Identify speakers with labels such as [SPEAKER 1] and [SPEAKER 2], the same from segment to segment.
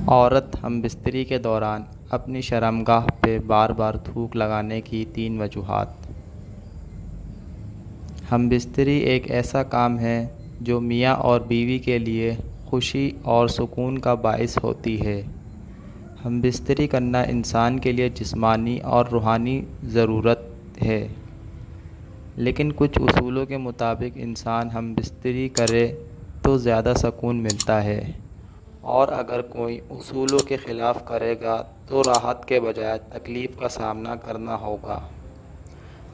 [SPEAKER 1] عورت ہم بستری کے دوران اپنی شرمگاہ پہ بار بار تھوک لگانے کی 3 وجوہات۔ ہم بستری ایک ایسا کام ہے جو میاں اور بیوی کے لیے خوشی اور سکون کا باعث ہوتی ہے۔ ہم بستری کرنا انسان کے لیے جسمانی اور روحانی ضرورت ہے، لیکن کچھ اصولوں کے مطابق انسان ہم بستری کرے تو زیادہ سکون ملتا ہے، اور اگر کوئی اصولوں کے خلاف کرے گا تو راحت کے بجائے تکلیف کا سامنا کرنا ہوگا۔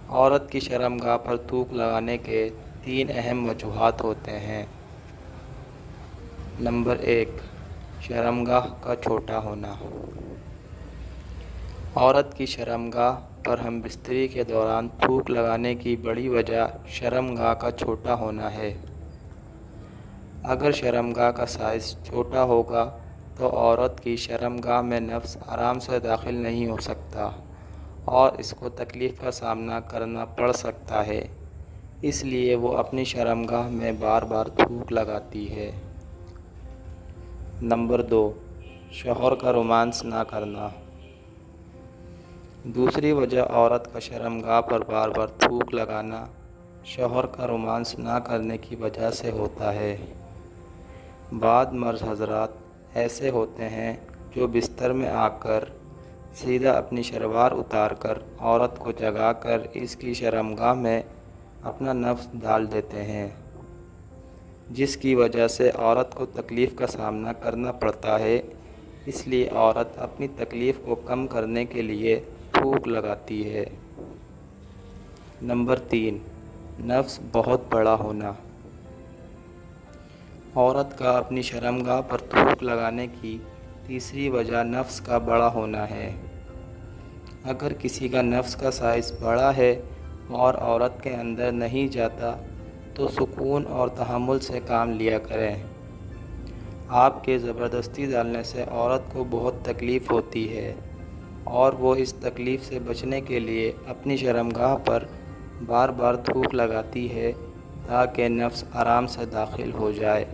[SPEAKER 1] عورت کی شرمگاہ پر تھوک لگانے کے 3 اہم وجوہات ہوتے ہیں۔ نمبر 1، شرمگاہ کا چھوٹا ہونا۔ عورت کی شرمگاہ پر ہم بستری کے دوران تھوک لگانے کی بڑی وجہ شرمگاہ کا چھوٹا ہونا ہے۔ اگر شرمگاہ کا سائز چھوٹا ہوگا تو عورت کی شرمگاہ میں نفس آرام سے داخل نہیں ہو سکتا اور اس کو تکلیف کا سامنا کرنا پڑ سکتا ہے، اس لیے وہ اپنی شرمگاہ میں بار بار تھوک لگاتی ہے۔ نمبر 2، شوہر کا رومانس نہ کرنا۔ دوسری وجہ عورت کا شرمگاہ پر بار بار تھوک لگانا شوہر کا رومانس نہ کرنے کی وجہ سے ہوتا ہے۔ بعض مرد حضرات ایسے ہوتے ہیں جو بستر میں آ کر سیدھا اپنی شلوار اتار کر عورت کو جگا کر اس کی شرمگاہ میں اپنا نفس ڈال دیتے ہیں، جس کی وجہ سے عورت کو تکلیف کا سامنا کرنا پڑتا ہے۔ اس لیے عورت اپنی تکلیف کو کم کرنے کے لیے تھوک لگاتی ہے۔ نمبر 3، نفس بہت بڑا ہونا۔ عورت کا اپنی شرمگاہ پر تھوک لگانے کی تیسری وجہ نفس کا بڑا ہونا ہے۔ اگر کسی کا نفس کا سائز بڑا ہے اور عورت کے اندر نہیں جاتا تو سکون اور تحمل سے کام لیا کریں۔ آپ کے زبردستی ڈالنے سے عورت کو بہت تکلیف ہوتی ہے اور وہ اس تکلیف سے بچنے کے لیے اپنی شرمگاہ پر بار بار تھوک لگاتی ہے تاکہ نفس آرام سے داخل ہو جائے۔